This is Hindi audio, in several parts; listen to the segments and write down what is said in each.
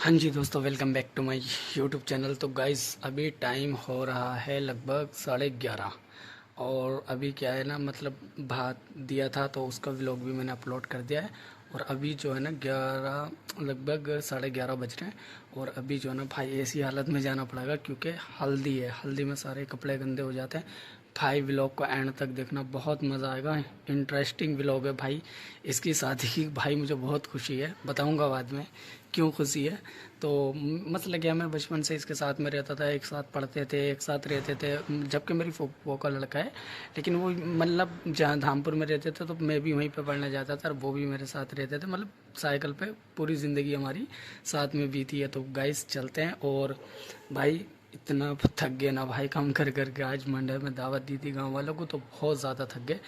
हाँ जी दोस्तों, welcome back to my YouTube channel. तो गाइस अभी टाइम हो रहा है लगभग 11:30 और अभी क्या है ना, मतलब भात दिया था तो उसका व्लॉग भी मैंने अपलोड कर दिया है। और अभी जो है ना 11 लगभग 11:30 बज रहे हैं। और अभी जो है ना भाई ऐसी हालत में जाना पड़ेगा क्योंकि हल्दी है, हल्दी में सारे कपड़े गंदे हो जाते हैं। भाई व्लॉग को एंड तक देखना, बहुत मज़ा आएगा। इंटरेस्टिंग व्लॉग है भाई। इसकी शादी की भाई मुझे बहुत खुशी है, बताऊंगा बाद में क्यों खुशी है। तो मसला क्या, मैं बचपन से इसके साथ में रहता था, एक साथ पढ़ते थे, एक साथ रहते थे। जबकि मेरी फूफो का लड़का है, लेकिन वो मतलब जहाँ धामपुर में रहते थे तो मैं भी वहीं पे पढ़ने जाता था और वो भी मेरे साथ रहते थे। मतलब साइकिल पे पूरी ज़िंदगी हमारी साथ में बीती है। तो गाइस चलते हैं। और भाई इतना थक गए ना भाई, काम कर कर के। आज मंडे में दावत दी थी गांव वालों को तो बहुत ज़्यादा थक गए।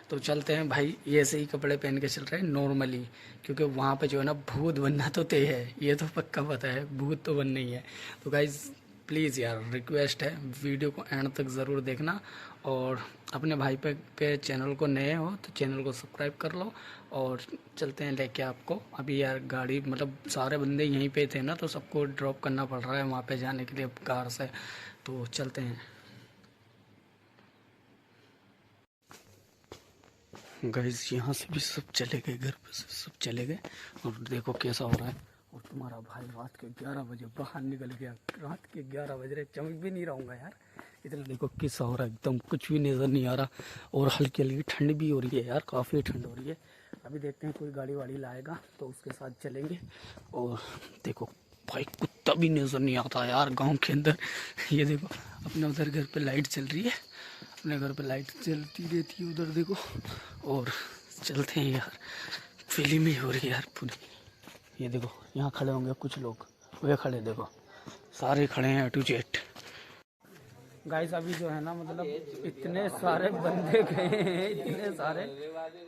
तो चलते हैं भाई, ये ऐसे ही कपड़े पहन के चल रहे हैं नॉर्मली, क्योंकि वहाँ पे जो है ना भूत बनना तो तय है, ये तो पक्का पता है, भूत तो बनना ही है। तो गाइज प्लीज़ यार रिक्वेस्ट है, वीडियो को एंड तक ज़रूर देखना। और अपने भाई पे चैनल को नए हो तो चैनल को सब्सक्राइब कर लो। और चलते हैं लेके आपको। अभी यार गाड़ी, मतलब सारे बंदे यहीं पे थे ना तो सबको ड्रॉप करना पड़ रहा है वहाँ पे जाने के लिए कार से। तो चलते हैं गाइस। यहाँ से भी सब चले गए, घर पे से सब चले गए। और देखो कैसा हो रहा है। और तुम्हारा भाई रात के 11 बजे बाहर निकल गया। रात के 11 बज रहे, चमक भी नहीं रहूँगा यार। इतना देखो किस्सा हो रहा है, एकदम कुछ भी नज़र नहीं आ रहा। और हल्की हल्की ठंड भी हो रही है यार, काफ़ी ठंड हो रही है। अभी देखते हैं कोई गाड़ी वाड़ी लाएगा तो उसके साथ चलेंगे। और देखो भाई कुत्ता भी नज़र नहीं आता यार गाँव के अंदर। ये देखो अपने उधर घर पे लाइट चल रही है, अपने घर पे लाइट चलती रहती है उधर देखो। और चलते हैं यार, फिल्म ही हो रही है यार पूरी। ये देखो यहाँ खड़े होंगे कुछ लोग, वे खड़े देखो, सारे खड़े हैं A to Z। गाइस अभी जो है ना, मतलब इतने सारे बंदे गए हैं, इतने सारे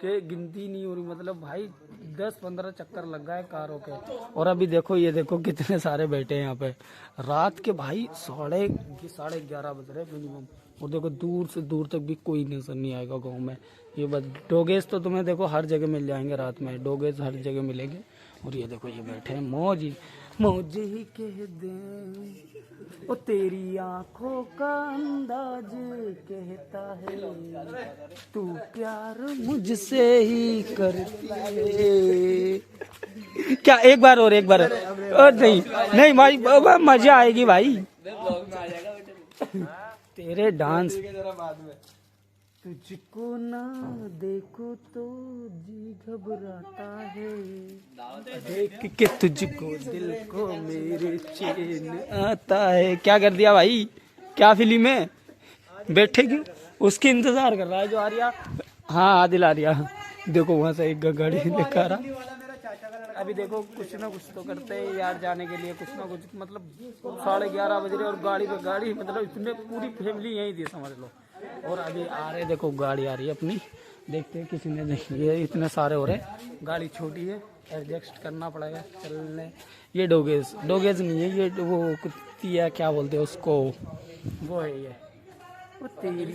कि गिनती नहीं हो रही। मतलब भाई 10-15 चक्कर लग गए कारों के। और अभी देखो, ये देखो कितने सारे बैठे हैं यहाँ पे। रात के भाई 11:30 बज रहे मिनिमम। और देखो दूर से दूर तक भी कोई नजर नहीं आएगा गांव में। ये बस डोगेज तो तुम्हें देखो हर जगह मिल जाएंगे, रात में डोगेज हर जगह मिलेंगे। और ये देखो ये बैठे हैं, मौज ही कह दे ओ तेरी आंखों का अंदाज कहता है तू प्यार मुझसे ही करती है। क्या एक बार और और नहीं नहीं भाई, मजा आएगी भाई तेरे डांस। तुझको ना देखो तो जी घबराता है, देख के तुझको दिल को मेरे चैन आता है। क्या कर दिया भाई, क्या फिल्म है, बैठे क्यों, उसकी इंतजार कर रहा है जो आ रहा। हाँ आदिल आ रहा, देखो वहां से एक गाड़ी लेकर आ रहा। अभी देखो कुछ ना कुछ तो करते हैं यार जाने के लिए, कुछ ना कुछ। मतलब 11:30 बज रहे और गाड़ी पे गाड़ी, मतलब इतने पूरी फैमिली यहीं थी समझ लो। और अभी आ रहे, देखो गाड़ी आ रही है अपनी, देखते हैं किसी ने नहीं। ये इतने सारे हो रहे, गाड़ी छोटी है, एडजस्ट करना पड़ेगा चलने। ये डोगेज नहीं है, ये वो कुत्ती है, क्या बोलते हैं उसको, वो है ये। वो तेरी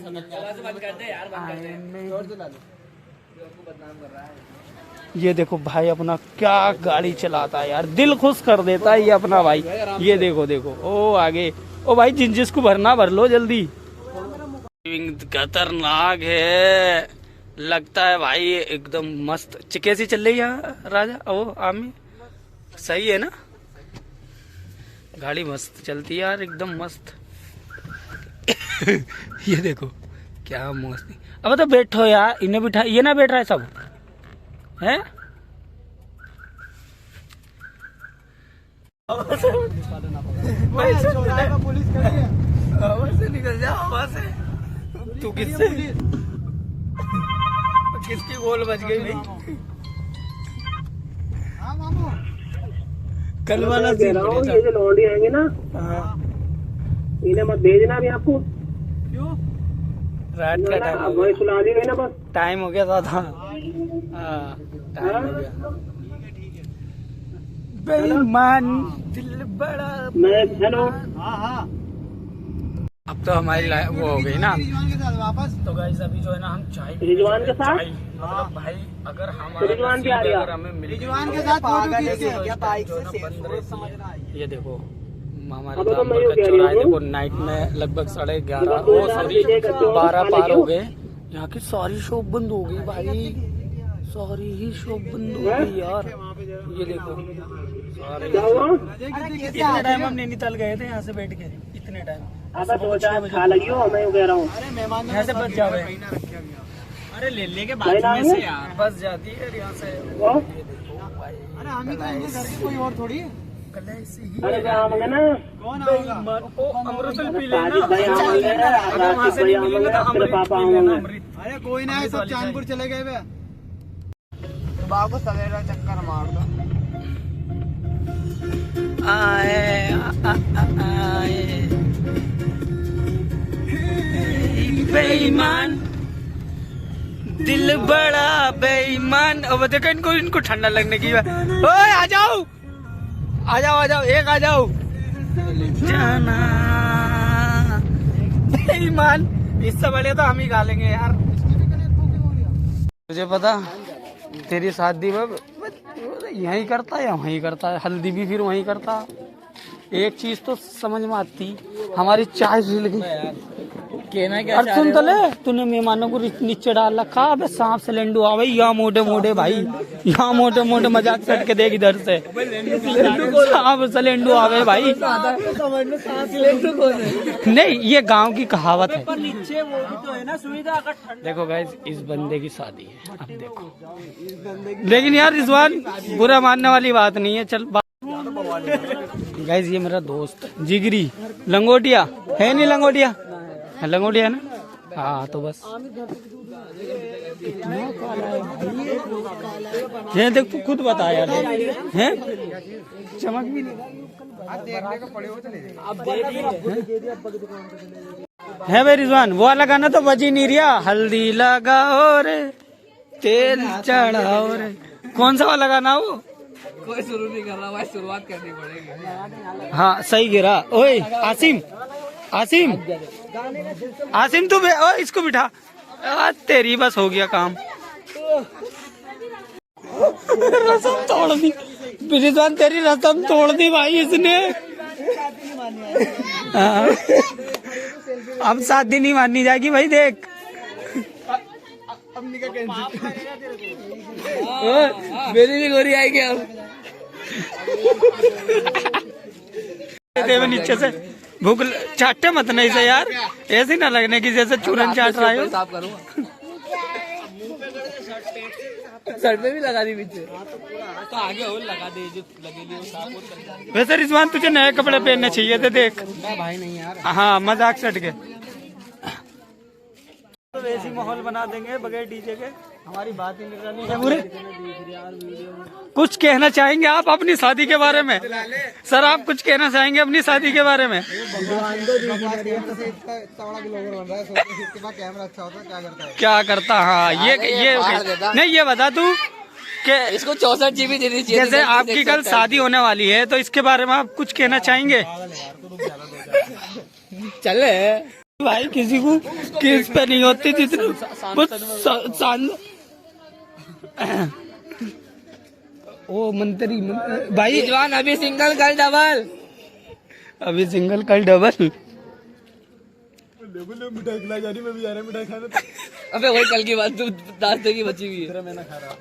ये देखो भाई अपना क्या गाड़ी चलाता है यार, दिल खुश कर देता है ये अपना भाई। ये देखो देखो ओ आगे, ओ भाई जिसको भरना भर लो जल्दी। खतरनाक है लगता है भाई, एकदम मस्त। कैसी चल रही है राजा ओ आमी, सही है ना गाड़ी, मस्त चलती है यार एकदम मस्त। ये देखो क्या मस्ती। अब तो बैठो यार, इन्हें बिठा, ये ना बैठ रहा है सब है। से निकल जा वहां से। तू किससे, किसकी गोल बच गई भाई। कल वाला सीन ये जो लौंडे आएंगे ना, इन्हें मत भेजना भी आपको। क्यों? रात का टाइम सुना दी ना, बस टाइम हो गया था। टाइम हो गया। बेईमान दिल बड़ा। हेलो हाँ हाँ। अब तो हमारी वो हो गई ना रिजवान के साथ वापस। तो गाइस अभी जो है ना हम चाय रिजवान के साथ मतलब भाई अगर हमारा रिजवान भी आ रहा अगर हमें मिल रिजवान के साथ फोटो खींच के क्या बाइक से बंद रहती। ये देखो हमारे अब तो दाम मैं का कह रही चौराहे हूँ। देखो नाइट में लगभग 11:30 ओ सॉरी 12 पार हो गए। यहाँ की सारी शॉप बंद हो गई भाई, सारी ही शॉप बंद हो गई यार। ये देखो सारे क्या हुआ? इतने टाइम हम नैनीताल गए थे यहाँ से बैठ के, इतने टाइम अब तो चाय खा लगी हो, मैं कह रहा हूँ। अरे मेहमान यहाँ से बच जाओ। अरे ले के बाजू में से यार बस जाती है यहाँ से। वो? ये देखो भाई, अरे हम ही तो इनके घर के कोई और थोड़ी। कलाई से ही अरे क्या आवांगे ना? कौन आएगा? ओ अमृतल पी लेना। साजिद भाई आवांगे, अगर वहाँ से नहीं मिलेंगे तो तेरे अमृत पापा पी लेना, आवांगे। अमृत। अरे कोई ना है, सब चांदपुर चले गए वे। बाबू सवेरा चक्कर मार दो। आए आए बेईमान, दिल बड़ा बेईमान। अब देखो इनको ठंडा लगने की बात। ओए आ जाओ आ जाओ आ जाओ, एक आ जाओ जाना बेईमान। इससे बड़े तो हम ही गा लेंगे यार। तुझे पता तेरी शादी में यहीं करता है या वहीं करता है, हल्दी भी फिर वहीं करता। एक चीज तो समझ में आती, हमारी चाय झिल गई। अरे सुन तो ले, तूने मेहमानों को नीचे डाल रखा। अबे सांप से लेंडू आ भाई, यहाँ मोटे मोटे भाई, यहाँ मोटे मोटे मजाक सट के देख इधर से। सांप से लेंडू आ गए भाई। नहीं ये गांव की कहावत है। पर नीचे वो भी तो है ना सुविधा। देखो गाइस इस बंदे की शादी है, अब देखो। लेकिन यार रिजवान बुरा मानने वाली बात नहीं है। चल गाइस ये मेरा दोस्त जिगरी लंगोटिया है, नहीं लंगोटिया है, लंगोटिया है ना। हाँ तो बस कितना काला है भाई। ये देख तू खुद बता यार, हैं चमक भी नहीं है भाई। रिजवान वो वाला गाना तो बज ही नहीं रहा। हल्दी लगाओ रे तेल चढ़ाओ रे, कौन सा वाला गाना वो? कोई शुरू नहीं कर रहा भाई, शुरुआत करनी पड़ेगी। हाँ सही गिरा। ओए आसिम आसिम आसिम तू ओ इसको बिठा। तेरी बस हो गया काम। रसम तोड़ दी रिजवान, तेरी रसम तोड़ दी भाई इसने। हाँ। अब शादी नहीं माननी जाएगी भाई, देख मेरी भी गोरी आएगी अब। देवे नीचे से भूख चाटे मत नहीं से यार, ऐसे ना लगने की जैसे चूरन चाट रहा है। साफ करूँगा, शर्ट पे भी लगा दी पीछे तो आगे और लगा दे जो लगेगी वो साफ और कर जाएगी। वैसे रिजवान तुझे नए कपड़े पहनने चाहिए थे, देख। भाई नहीं यार, हाँ मजाक सट के तो वैसी माहौल बना देंगे बगैर डीजे के। हमारी बात ही निकलनी है पूरे। कुछ कहना चाहेंगे आप अपनी शादी के बारे में? सर आप कुछ कहना चाहेंगे अपनी शादी के बारे में? क्या करता? हाँ ये नहीं, ये बता तू कि इसको 64 GB देनी चाहिए। जैसे आपकी कल शादी होने वाली है तो इसके बारे में आप कुछ कहना चाहेंगे? चले भाई किसी को केस पे नहीं होती जितनी ओ मंत्री भाई। रिजवान अभी सिंगल कल डबल, अभी सिंगल कल डबल। मिठाई खिलाई जा रही, मैं भी जा रहा मिठाई खाने। अबे वही कल की बात, तू नाश्ते की बची हुई है। मैं ना खा रहा।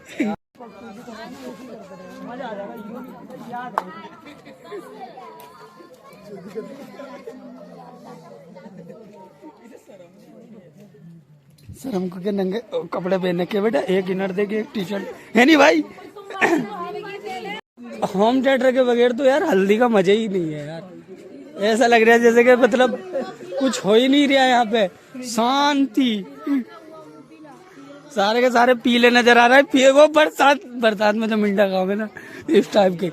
सर हमको क्या नंगे कपड़े पहनने के बेटा? एक इनर दे के एक टी शर्ट है नहीं भाई। होम थिएटर के बगैर तो यार हल्दी का मजा ही नहीं है यार। ऐसा लग रहा है जैसे कि मतलब कुछ हो ही नहीं रहा यहाँ पे, शांति। सारे के सारे पीले नजर आ रहा है। पिए वो बरसात में जो मिंडा गाँव में ना, इस टाइप के।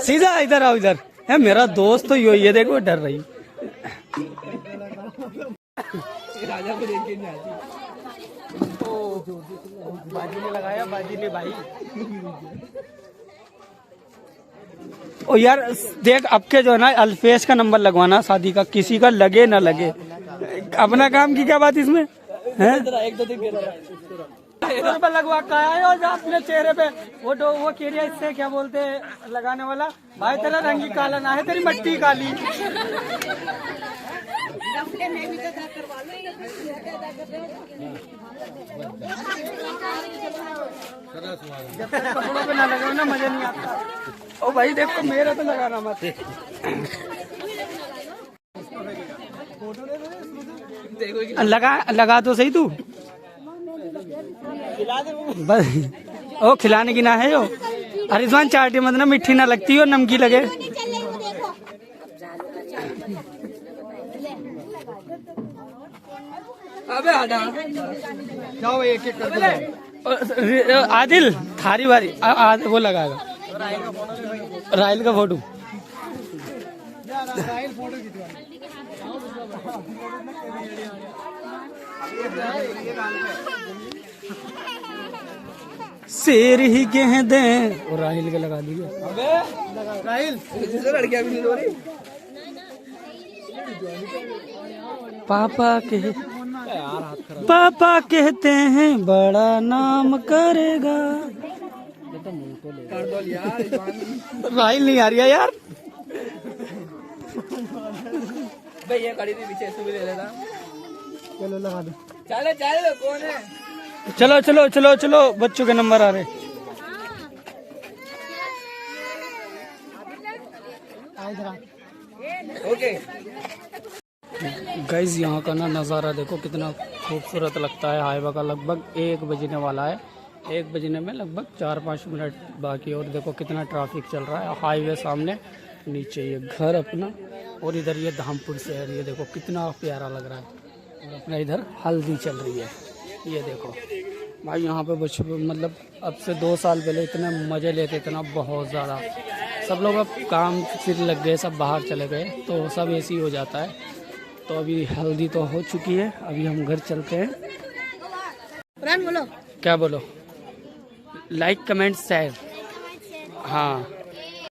सीधा इधर आओ, इधर है मेरा दोस्त तो यही है, देखो डर रही। राजा को देख के नहीं आती। बाजी ने लगाया, बाजी ने भाई। ओ यार देख, अब के जो है ना अल्फेश का नंबर लगवाना शादी का, किसी का लगे ना लगे, अपना काम की क्या बात इसमें है। 100 रुपए लगवा का आए हो जो अपने चेहरे पे वो केरिया इससे क्या बोलते हैं लगाने वाला। भाई तेरा रंग ही काला ना है, तेरी मट्टी काली। जब तक कपड़ों पे ना लगे ना मजा नहीं आता। ओ भाई देखो मेरा तो लगाना मत। लगा तो सही तू बस। ओ खिलाने की ना है यो। रिजवान चाटे मत ना, मिट्टी ना लगती हो, नमकी लगे। अबे हटा जाओ एक एक कर। आदिल थारी बारी वो लगाएगा राहिल का फोटो। शेर ही कह दे और राहिल के लगा दीजिए। राहिल लड़कियां भी नहीं हो रही। पापा कहते हैं बड़ा नाम करेगा। राहिल नहीं आ रही है यार। भाई ये गाड़ी भी पीछे से भी ले लेना। चलो लगा दो। चले कौन है। चलो चलो चलो चलो, बच्चों के नंबर आ रहे। ओके गाइज यहाँ का ना नज़ारा देखो कितना खूबसूरत लगता है। हाईवे का लगभग 1 बजने वाला है, 1 बजने में लगभग 4-5 मिनट बाकी। और देखो कितना ट्रैफिक चल रहा है। हाईवे सामने, नीचे ये घर अपना, और इधर ये धामपुर शहर। ये देखो कितना प्यारा लग रहा है। और अपना इधर हल्दी चल रही है। ये देखो भाई यहाँ पे मतलब अब से 2 साल पहले इतने मज़े लेते थे ना, बहुत ज़्यादा। सब लोग अब काम फिर लग गए, सब बाहर चले गए, तो सब ऐसे ही हो जाता है। तो अभी हल्दी तो हो चुकी है, अभी हम घर चलते हैं। बोलो क्या बोलो, लाइक कमेंट शेयर। हाँ